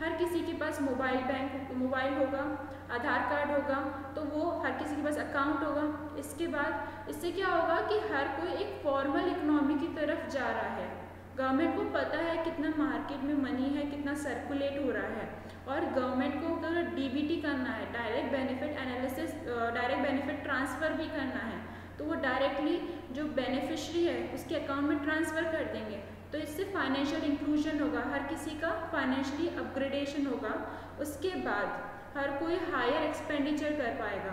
हर किसी के पास मोबाइल होगा, आधार कार्ड होगा, तो वो हर किसी के पास अकाउंट होगा। इसके बाद इससे क्या होगा कि हर कोई एक फॉर्मल इकोनॉमी की तरफ जा रहा है। गवर्नमेंट को पता है कितना मार्केट में मनी है, कितना सर्कुलेट हो रहा है, और गवर्नमेंट को अगर डीबीटी करना है, direct benefit analysis, direct benefit transfer भी करना है, तो वो डायरेक्टली जो बेनिफिशरी है उसके अकाउंट में ट्रांसफ़र कर देंगे। तो इससे फाइनेंशियल इंक्लूजन होगा, हर किसी का फाइनेंशियली अपग्रेडेशन होगा। उसके बाद हर कोई हायर एक्सपेंडिचर कर पाएगा।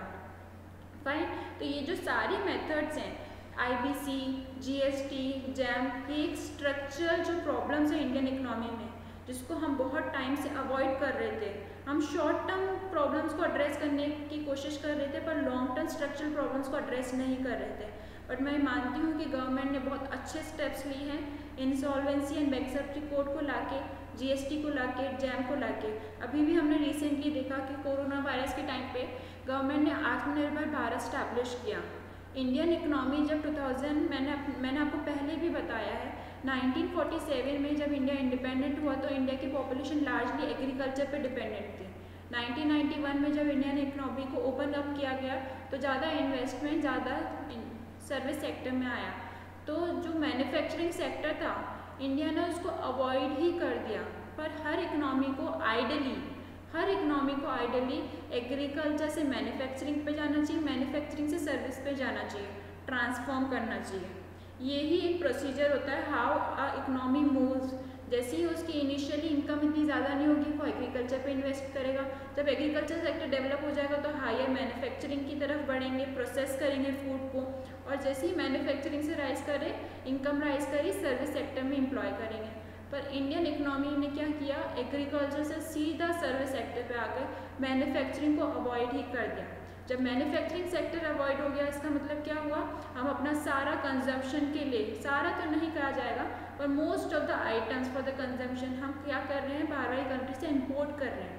फाइन। तो ये जो सारी मेथड्स हैं, आईबीसी, जीएसटी, जैम, ये एक स्ट्रक्चरल जो प्रॉब्लम्स है इंडियन इकोनॉमी में, जिसको हम बहुत टाइम से अवॉइड कर रहे थे। हम शॉर्ट टर्म प्रॉब्लम्स को एड्रेस करने की कोशिश कर रहे थे, पर लॉन्ग टर्म स्ट्रक्चरल प्रॉब्लम्स को एड्रेस नहीं कर रहे थे। बट मैं मानती हूँ कि गवर्नमेंट ने बहुत अच्छे स्टेप्स लिए हैं, इंसॉल्वेंसी एंड बैंकरप्सी कोड को लाके, जीएसटी को लाके, जैम को लाके। अभी भी हमने रिसेंटली देखा कि कोरोना वायरस के टाइम पे गवर्नमेंट ने आत्मनिर्भर भारत स्टैब्लिश किया। इंडियन इकोनॉमी जब 2000 मैंने आपको पहले भी बताया है, 1947 में जब इंडिया इंडिपेंडेंट हुआ तो इंडिया की पॉपुलेशन लार्जली एग्रीकल्चर पे डिपेंडेंट थी। 1991 में जब इंडियन इकोनॉमी को ओपन अप किया गया तो ज़्यादा इन्वेस्टमेंट, ज़्यादा सर्विस सेक्टर में आया, तो जो मैन्युफैक्चरिंग सेक्टर था इंडिया ने उसको अवॉइड ही कर दिया। पर हर इकोनॉमी को आइडली एग्रीकल्चर से मैन्युफैक्चरिंग पे जाना चाहिए, मैन्युफैक्चरिंग से सर्विस पे जाना चाहिए, ट्रांसफॉर्म करना चाहिए। यही एक प्रोसीजर होता है हाउ अ इकोनॉमी मूव्स। जैसे ही उसकी इनिशियली इनकम इतनी ज़्यादा नहीं होगी, वो एग्रीकल्चर पे इन्वेस्ट करेगा। जब एग्रीकल्चर सेक्टर डेवलप हो जाएगा तो हायर मैन्युफैक्चरिंग की तरफ बढ़ेंगे, प्रोसेस करेंगे फूड को, और जैसे ही मैन्युफैक्चरिंग से राइज करे, इनकम राइज करी, सर्विस सेक्टर में एम्प्लॉय करेंगे। पर इंडियन इकोनॉमी ने क्या किया, एग्रीकल्चर से सीधा सर्विस सेक्टर पे आकर मैन्युफैक्चरिंग को अवॉइड ही कर दिया। जब मैन्युफैक्चरिंग सेक्टर अवॉइड हो गया, इसका मतलब क्या हुआ, हम अपना सारा कंजम्पशन के लिए, सारा तो नहीं कहा जाएगा पर most of the items for the consumption हम क्या कर रहे हैं, बाहर वाली कंट्री से इम्पोर्ट कर रहे हैं।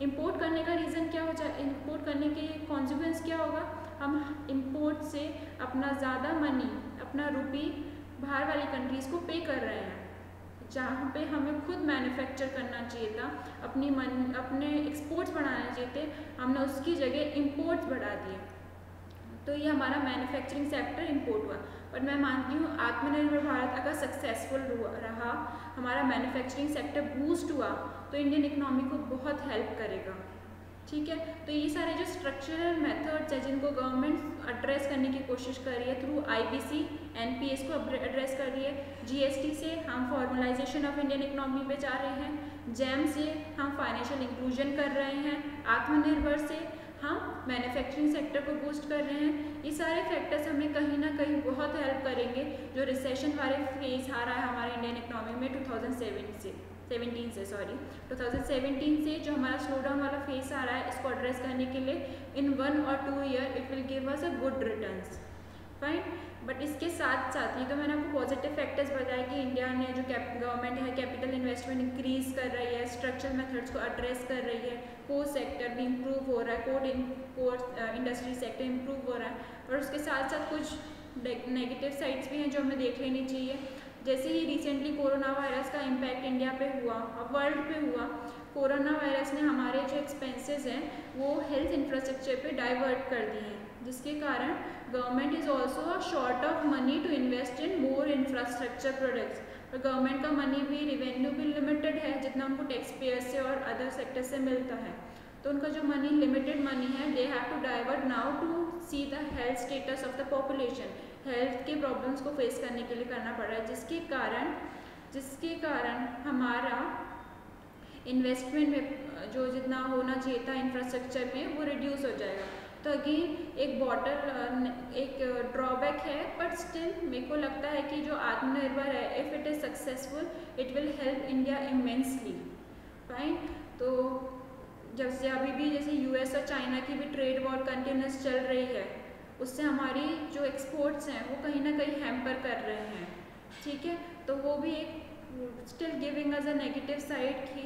इम्पोर्ट करने का रीज़न क्या हो जाए, इम्पोर्ट करने के कॉन्सिक्वेंस क्या होगा, हम इम्पोर्ट से अपना ज़्यादा मनी, अपना रुपी बाहर वाली कंट्रीज़ को पे कर रहे हैं, जहाँ पे हमें खुद मैन्युफैक्चर करना चाहिए था, अपने एक्सपोर्ट्स बढ़ाने चाहिए थे, हमने उसकी जगह इंपोर्ट्स बढ़ा दिए। तो ये हमारा मैन्युफैक्चरिंग सेक्टर इंपोर्ट हुआ। पर मैं मानती हूँ आत्मनिर्भर भारत अगर सक्सेसफुल रहा, हमारा मैन्युफैक्चरिंग सेक्टर बूस्ट हुआ, तो इंडियन इकोनॉमी को बहुत हेल्प करेगा। ठीक है, तो ये सारे जो स्ट्रक्चरल मेथड्स हैं जिनको गवर्नमेंट एड्रेस करने की कोशिश कर रही है थ्रू आईबीसी, एनपीएस को एड्रेस कर रही है, जीएसटी से हम फॉर्मलाइजेशन ऑफ इंडियन इकोनॉमी पे जा रहे हैं, जैम से हम फाइनेंशियल इंक्लूजन कर रहे हैं, आत्मनिर्भर से हम मैन्युफैक्चरिंग सेक्टर को बूस्ट कर रहे हैं। ये सारे फैक्टर्स हमें कहीं ना कहीं बहुत हेल्प करेंगे जो रिसेशन वाले फेज आ रहा है हमारे इंडियन इकोनॉमी में 2017 से जो हमारा स्लो डाउन वाला फेस आ रहा है, इसको एड्रेस करने के लिए इन 1 और 2 year it will give us a good returns. Fine. But इसके साथ साथ ही तो मैंने आपको पॉजिटिव फैक्टर्स बताया कि इंडिया ने जो गवर्नमेंट है कैपिटल इन्वेस्टमेंट इंक्रीज कर रही है, स्ट्रक्चरल मेथड्स को एड्रेस कर रही है, कोर सेक्टर भी इम्प्रूव हो रहा है, कोर इंडस्ट्री सेक्टर इम्प्रूव हो रहा है, और उसके साथ साथ कुछ नेगेटिव साइड्स भी हैं जो हमें देख लेनी चाहिए। जैसे ही रिसेंटली कोरोना वायरस का इम्पैक्ट इंडिया पे हुआ और वर्ल्ड पे हुआ, कोरोना वायरस ने हमारे जो एक्सपेंसेस हैं वो हेल्थ इंफ्रास्ट्रक्चर पे डाइवर्ट कर दिए हैं, जिसके कारण government is also short of money to invest in more infrastructure products. और गवर्नमेंट का मनी भी, रिवेन्यू भी लिमिटेड है जितना हमको टैक्स पेयर से और अदर सेक्टर से मिलता है, तो उनका जो मनी, लिमिटेड मनी है, they have to divert now to see the health status of the population, health के प्रॉब्लम्स को फेस करने के लिए करना पड़ रहा है, जिसके कारण हमारा इन्वेस्टमेंट में जो जितना होना चाहिए था इंफ्रास्ट्रक्चर में वो रिड्यूस हो जाएगा। तो अगेन एक ड्रॉबैक है, बट स्टिल मेरे को लगता है कि जो आत्मनिर्भर है, if it is successful it will help India immensely. Fine. तो जब से अभी भी जैसे यूएस और चाइना की भी ट्रेड वॉर कंटिन्यूस चल रही है, उससे हमारी जो एक्सपोर्ट्स हैं वो कहीं ना कहीं हैम्पर कर रहे हैं। ठीक है, तो वो भी एक still giving us a negative side कि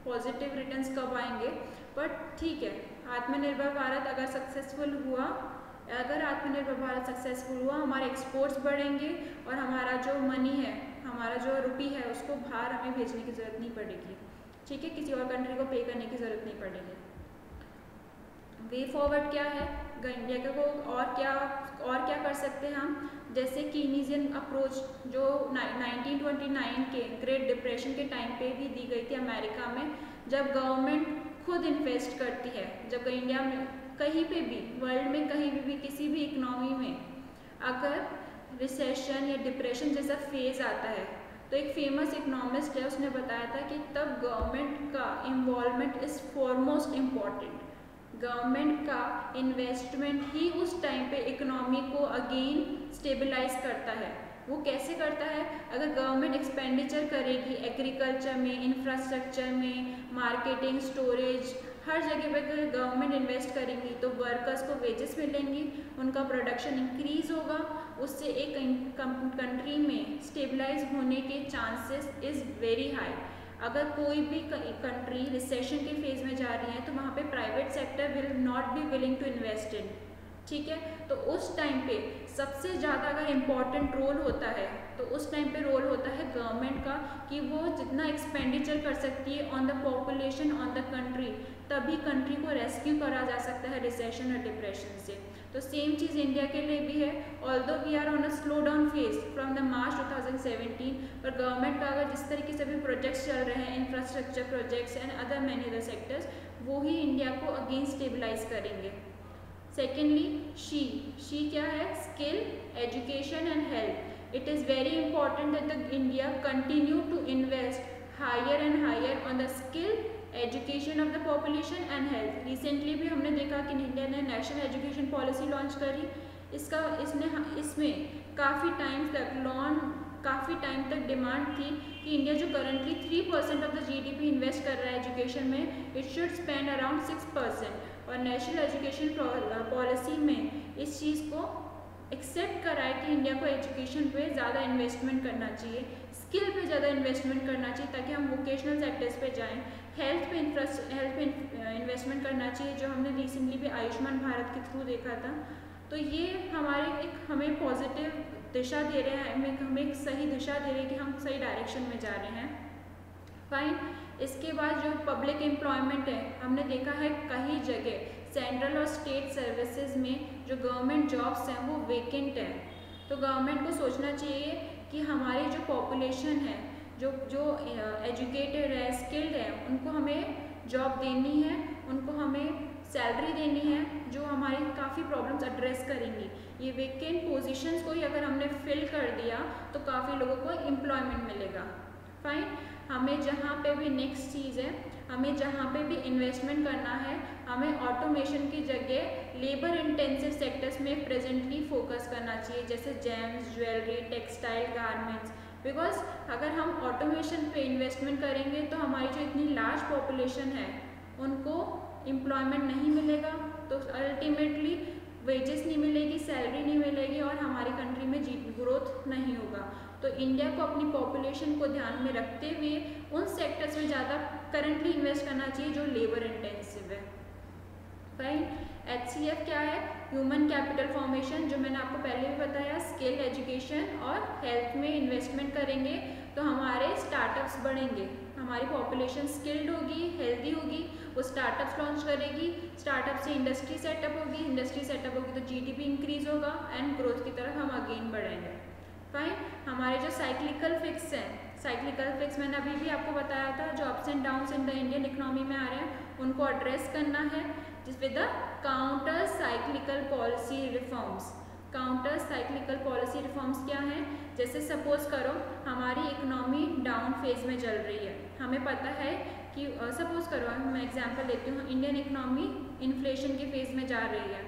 पॉजिटिव रिटर्न्स कब आएंगे। बट ठीक है, आत्मनिर्भर भारत अगर सक्सेसफुल हुआ, हमारे एक्सपोर्ट्स बढ़ेंगे और हमारा जो मनी है, हमारा जो रुपी है, उसको बाहर हमें भेजने की ज़रूरत नहीं पड़ेगी। ठीक है, किसी और कंट्री को पे करने की ज़रूरत नहीं पड़ेगी। वे फॉरवर्ड क्या है इंडिया को, और क्या कर सकते हैं हम, जैसे कीनीजियन अप्रोच जो 1929 के ग्रेट डिप्रेशन के टाइम पे भी दी गई थी अमेरिका में, जब गवर्नमेंट खुद इन्वेस्ट करती है, जब इंडिया में कहीं पे भी वर्ल्ड में कहीं भी किसी भी इकोनॉमी में अगर रिसेशन या डिप्रेशन जैसा फेज आता है, तो एक फेमस इकोनॉमिस्ट है, उसने बताया था कि तब गवर्नमेंट का involvement is foremost important. Government का इन्वेस्टमेंट ही उस टाइम पे इकोनॉमी को अगेन स्टेबलाइज करता है। वो कैसे करता है, अगर गवर्नमेंट एक्सपेंडिचर करेगी एग्रीकल्चर में, इंफ्रास्ट्रक्चर में, मार्केटिंग, स्टोरेज, हर जगह पे गवर्नमेंट इन्वेस्ट करेंगी तो वर्कर्स को वेजेस मिलेंगी, उनका प्रोडक्शन इंक्रीज होगा, उससे एक कंट्री में स्टेबलाइज होने के चांसेस इज़ वेरी हाई। अगर कोई भी कंट्री रिसेशन के फेज में जा रही है तो वहाँ पे private sector will not be willing to invest in. ठीक है, तो उस टाइम पे सबसे ज़्यादा अगर इम्पॉर्टेंट रोल होता है तो उस टाइम पे रोल होता है गवर्नमेंट का, कि वो जितना एक्सपेंडिचर कर सकती है on the population, on the country, तभी कंट्री को रेस्क्यू करा जा सकता है रिसेशन और डिप्रेशन से। तो सेम चीज़ इंडिया के लिए भी है, although we are on a slow down phase from the March 2017, पर गवर्नमेंट का अगर जिस तरीके से भी प्रोजेक्ट्स चल रहे हैं, infrastructure projects and other many other sectors, वो ही इंडिया को अगेन स्टेबलाइज करेंगे। सेकेंडली, शी क्या है, skill, education and health. It is very important that the India continue to invest higher and higher on the skill, education of the population and health. Recently भी हमने देखा कि India ने national education policy launch करी। इसमें काफ़ी time तक demand थी कि इंडिया जो currently 3% of the GDP invest कर रहा है एजुकेशन में, इट शुड स्पेंड अराउंड 6%। और नेशनल एजुकेशन पॉलिसी में इस चीज़ को एक्सेप्ट करा है कि इंडिया को एजुकेशन पे ज़्यादा इन्वेस्टमेंट करना चाहिए, स्किल पे ज़्यादा इन्वेस्टमेंट करना चाहिए ताकि हम वोकेशनल सेक्टर्स पे जाएं, हेल्थ पे इन्वेस्टमेंट करना चाहिए, जो हमने रिसेंटली भी आयुष्मान भारत के थ्रू देखा था। तो ये हमें पॉजिटिव दिशा दे रहे हैं, हमें एक सही दिशा दे रहे हैं कि हम सही डायरेक्शन में जा रहे हैं। फाइन। इसके बाद जो पब्लिक एम्प्लॉयमेंट है, हमने देखा है कई जगह सेंट्रल और स्टेट सर्विसेज में जो गवर्नमेंट जॉब्स हैं वो वेकेंट हैं। तो गवर्नमेंट को सोचना चाहिए कि हमारी जो पॉपुलेशन है, जो एजुकेटेड है, स्किल्ड है, उनको हमें जॉब देनी है, उनको हमें सैलरी देनी है, जो हमारी काफ़ी प्रॉब्लम्स एड्रेस करेंगी। ये वेकेंट पोजीशंस को ही अगर हमने फिल कर दिया तो काफ़ी लोगों को एम्प्लॉयमेंट मिलेगा। फाइन। हमें जहाँ पे भी नेक्स्ट चीज़ है, हमें जहाँ पे भी इन्वेस्टमेंट करना है, हमें ऑटोमेशन की जगह लेबर इंटेंसिव सेक्टर्स में प्रेजेंटली फोकस करना चाहिए, जैसे James, jewellery, textile, garments. Because अगर हम ऑटोमेशन पे इन्वेस्टमेंट करेंगे तो हमारी जो इतनी लार्ज पॉपुलेशन है उनको एम्प्लॉयमेंट नहीं मिलेगा, तो अल्टीमेटली वेजेस नहीं मिलेगी, सैलरी नहीं मिलेगी और हमारी कंट्री में ग्रोथ नहीं होगा। तो इंडिया को अपनी पॉपुलेशन को ध्यान में रखते हुए उन सेक्टर्स में ज़्यादा करंटली इन्वेस्ट करना चाहिए जो लेबर इंटेंसिव है। फाइन। HCF क्या है, ह्यूमन कैपिटल फॉर्मेशन, जो मैंने आपको पहले भी बताया, स्किल, एजुकेशन और हेल्थ में इन्वेस्टमेंट करेंगे तो हमारे स्टार्टअप्स बढ़ेंगे, हमारी पॉपुलेशन स्किल्ड होगी, हेल्दी होगी, वो स्टार्टअप्स लॉन्च करेगी, स्टार्टअप से इंडस्ट्री सेटअप होगी, इंडस्ट्री सेटअप होगी तो GDP इंक्रीज होगा एंड ग्रोथ की तरफ हम अगेन बढ़ेंगे। फाइन। हमारे जो साइक्लिकल फिक्स हैं, साइक्लिकल फिक्स मैंने अभी भी आपको बताया था, जो ups and downs in the Indian economy में आ रहे हैं उनको एड्रेस करना है, जिस with the counter cyclical policy reforms. Counter cyclical policy reforms क्या हैं? जैसे सपोज करो हमारी इकोनॉमी डाउन फेज में चल रही है, हमें पता है कि सपोज करो मैं एग्जांपल लेती हूँ, इंडियन इकोनॉमी इन्फ्लेशन के फेज में जा रही है,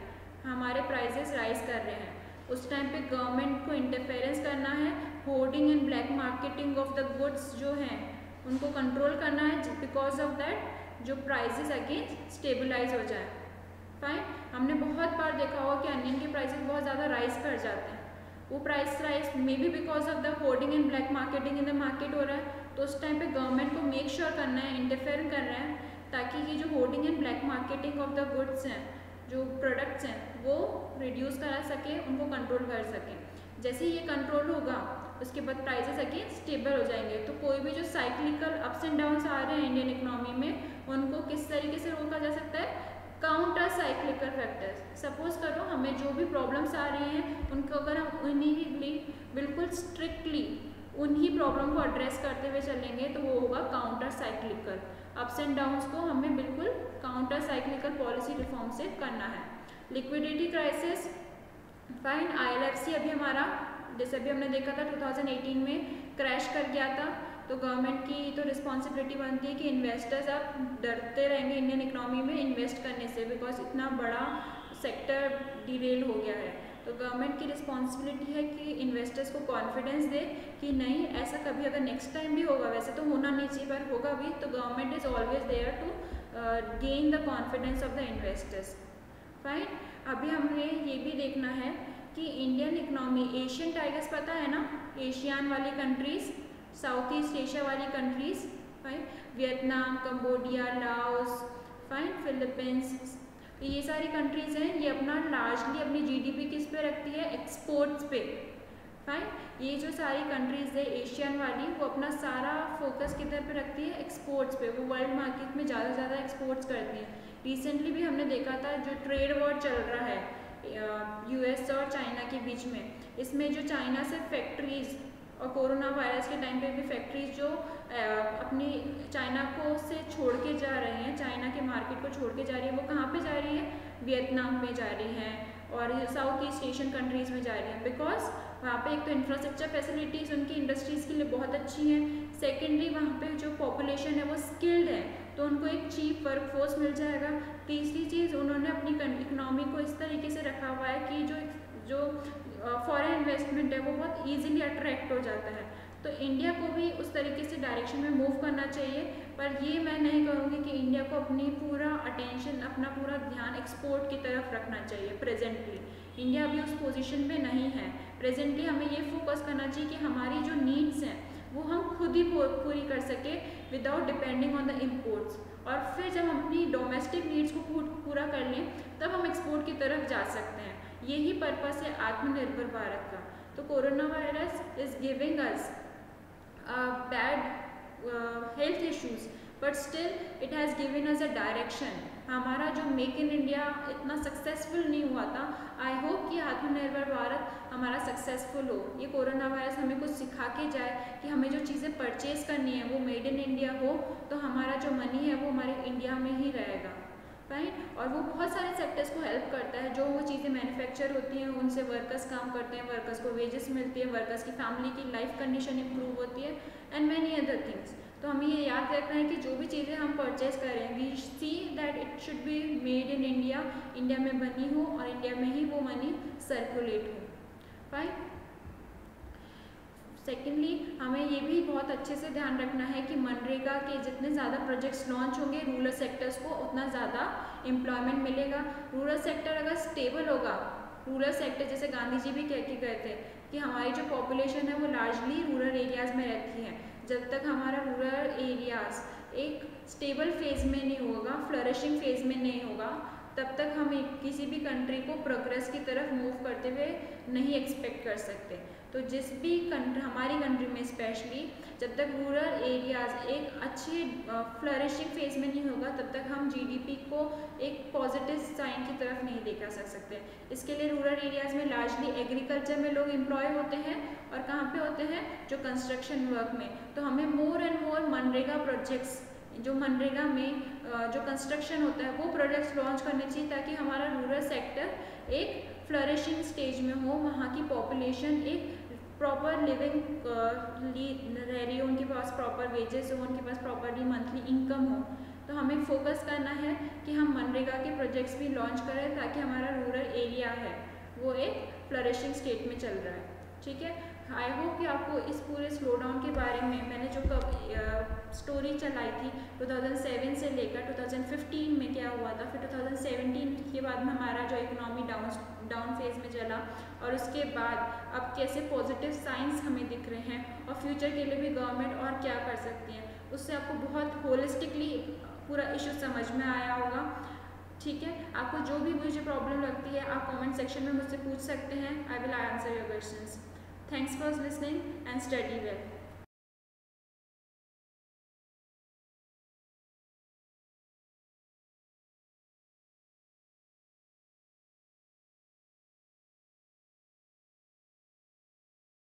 हमारे प्राइसेस राइज कर रहे हैं, उस टाइम पे गवर्नमेंट को इंटरफेरेंस करना है, hoarding and black marketing of the goods जो हैं उनको कंट्रोल करना है, बिकॉज ऑफ दैट जो प्राइसेस अगेन स्टेबलाइज हो जाए। फाइन, हमने बहुत बार देखा होगा कि अनियन के प्राइसेस बहुत ज़्यादा राइज कर जाते हैं, वो price rise may be because of the hoarding and black marketing in the market हो रहा है, तो उस टाइम पे गवर्नमेंट को मेक श्योर करना है, इंटरफेयर करना है, ताकि ये जो hoarding and black marketing of the goods हैं, जो प्रोडक्ट्स हैं, वो रिड्यूस करा सके, उनको कंट्रोल कर सके। जैसे ये कंट्रोल होगा उसके बाद प्राइसेस अगेन स्टेबल हो जाएंगे। तो कोई भी जो साइक्लिकल अप्स एंड डाउन्स आ रहे हैं इंडियन इकोनॉमी में, उनको किस तरीके से रोका जा सकता है? Counter cyclical factors. सपोज करो हमें जो भी प्रॉब्लम्स आ रही हैं उनको अगर हम उन्हीं बिल्कुल स्ट्रिक्टली उन्हीं प्रॉब्लम को एड्रेस करते हुए चलेंगे तो वो होगा counter cyclical. Ups and downs को हमें बिल्कुल काउंटर साइक्लिकल पॉलिसी रिफॉर्म से करना है। लिक्विडिटी क्राइसिस, फाइन, ILFC अभी हमारा जैसे अभी हमने देखा था 2018 में क्रैश कर गया था, तो गवर्नमेंट की तो रिस्पॉन्सिबिलिटी बनती है कि इन्वेस्टर्स अब डरते रहेंगे इंडियन इकोनॉमी में इन्वेस्ट करने से, बिकॉज इतना बड़ा सेक्टर डिरेल हो गया है। तो गवर्नमेंट की रिस्पॉन्सिबिलिटी है कि इन्वेस्टर्स को कॉन्फिडेंस दे कि नहीं ऐसा कभी अगर नेक्स्ट टाइम भी होगा, वैसे तो होना नहीं चाहिए पर होगा भी, तो government is always there to gain the confidence of the investors. Fine, अभी हमें ये भी देखना है कि इंडियन इकोनॉमी, एशियन टाइगर्स पता है ना, एशियान वाली कंट्रीज़, साउथ ईस्ट एशिया वाली countries, fine, Vietnam, Cambodia, Laos, fine, Philippines, ये सारी कंट्रीज़ हैं, ये अपना लार्जली अपनी GDP किस पे रखती है? एक्सपोर्ट्स पे। फाइन, ये जो सारी कंट्रीज़ है एशियन वाली, वो अपना सारा फोकस किधर पे रखती है? एक्सपोर्ट्स पे। वो वर्ल्ड मार्केट में ज़्यादा से ज़्यादा एक्सपोर्ट्स करती हैं। रिसेंटली भी हमने देखा था जो ट्रेड वॉर चल रहा है US और चाइना के बीच में, इसमें जो चाइना से फैक्ट्रीज़ और कोरोना वायरस के टाइम पे भी फैक्ट्रीज जो अपनी चाइना को से छोड़ के जा रहे हैं, चाइना के मार्केट को छोड़ के जा रही है, वो कहाँ पे जा रही है? वियतनाम में जा रही हैं और साउथ ईस्ट एशियन कंट्रीज़ में जा रही हैं, बिकॉज वहाँ पे एक तो इंफ्रास्ट्रक्चर फैसिलिटीज़ उनकी इंडस्ट्रीज़ के लिए बहुत अच्छी हैं, सेकेंडली वहाँ पे जो पॉपुलेशन है वो स्किल्ड है, तो उनको एक चीप वर्कफोर्स मिल जाएगा। तीसरी चीज़, उन्होंने अपनी इकोनॉमी को इस तरीके से रखा हुआ है कि जो फॉरेन इन्वेस्टमेंट है वो बहुत इजीली अट्रैक्ट हो जाता है। तो इंडिया को भी उस तरीके से डायरेक्शन में मूव करना चाहिए, पर ये मैं नहीं कहूँगी कि इंडिया को अपनी पूरा अटेंशन, अपना पूरा ध्यान एक्सपोर्ट की तरफ रखना चाहिए। प्रेजेंटली इंडिया अभी उस पोजीशन पे नहीं है। प्रेजेंटली हमें ये फोकस करना चाहिए कि हमारी जो नीड्स हैं वो हम खुद ही पूरी कर सके without depending on the imports, और फिर जब हम अपनी डोमेस्टिक नीड्स को पूरा कर लें तब हम एक्सपोर्ट की तरफ जा सकते हैं। यही पर्पस है आत्मनिर्भर भारत का। तो corona virus is giving us bad health issues, but still it has given us a direction. हमारा जो मेक इन इंडिया इतना सक्सेसफुल नहीं हुआ था, आई होप कि आत्मनिर्भर भारत हमारा सक्सेसफुल हो। ये कोरोना वायरस हमें कुछ सिखा के जाए कि हमें जो चीज़ें परचेज करनी है वो मेड इन इंडिया हो, तो हमारा जो मनी है वो हमारे इंडिया में ही रहेगा। फाइन, और वो बहुत सारे सेक्टर्स को हेल्प करता है। जो वो चीज़ें मैन्युफैक्चर होती हैं उनसे वर्कर्स काम करते हैं, वर्कर्स को वेजेस मिलती है, वर्कर्स की फैमिली की लाइफ कंडीशन इंप्रूव होती है, एंड मैनी अदर थिंग्स। तो हमें ये याद रखना है कि जो भी चीज़ें हम परचेज करें, we see that it should be made in India, India में बनी हो और इंडिया में ही वो मनी सर्कुलेट हो। फाइन, सेकेंडली हमें ये भी बहुत अच्छे से ध्यान रखना है कि मनरेगा के जितने ज़्यादा प्रोजेक्ट्स लॉन्च होंगे रूरल सेक्टर्स को उतना ज़्यादा एम्प्लॉयमेंट मिलेगा। रूरल सेक्टर अगर स्टेबल होगा, रूरल सेक्टर जैसे गांधी जी भी कह के गए थे कि हमारी जो पॉपुलेशन है वो लार्जली रूरल एरियाज़ में रहती है, जब तक हमारा रूरल एरियाज़ एक स्टेबल फेज़ में नहीं होगा, फ्लरिशिंग फेज़ में नहीं होगा, तब तक हम किसी भी कंट्री को प्रोग्रेस की तरफ मूव करते हुए नहीं एक्सपेक्ट कर सकते। तो जिस भी हमारी कंट्री में स्पेशली जब तक रूरल एरियाज़ एक अच्छी फ्लरिशिंग फेज़ में नहीं होगा, तब तक हम GDP को एक पॉजिटिव साइन की तरफ नहीं देखा सकते। इसके लिए रूरल एरियाज़ में लार्जली एग्रीकल्चर में लोग एम्प्लॉय होते हैं, और कहाँ पे होते हैं? जो कंस्ट्रक्शन वर्क में। तो हमें more and more MNREGA projects, जो मनरेगा में जो कंस्ट्रक्शन होता है वो प्रोजेक्ट्स लॉन्च करने चाहिए, ताकि हमारा रूरल सेक्टर एक फ्लरिशिंग स्टेज में हो, वहाँ की पॉपुलेशन एक प्रॉपर लिविंग रह रही हो, उनके पास प्रॉपर वेजेस हो, उनके पास प्रॉपरली मंथली इनकम हो। तो हमें फोकस करना है कि हम मनरेगा के प्रोजेक्ट्स भी लॉन्च करें ताकि हमारा रूरल एरिया है वो एक फ्लरिशिंग स्टेट में चल रहा है। ठीक है, आई होप कि आपको इस पूरे स्लो डाउन के बारे में मैंने जो स्टोरी चलाई थी 2007 से लेकर 2015 में क्या हुआ था, फिर 2017 के बाद में हमारा जो इकोनॉमी डाउन फेज में चला और उसके बाद अब कैसे पॉजिटिव साइंस हमें दिख रहे हैं और फ्यूचर के लिए भी गवर्नमेंट और क्या कर सकती है, उससे आपको बहुत होलिस्टिकली पूरा इशू समझ में आया होगा। ठीक है, आपको जो भी मुझे प्रॉब्लम लगती है आप कमेंट सेक्शन में मुझसे पूछ सकते हैं। I will answer your questions. Thanks for listening and study well.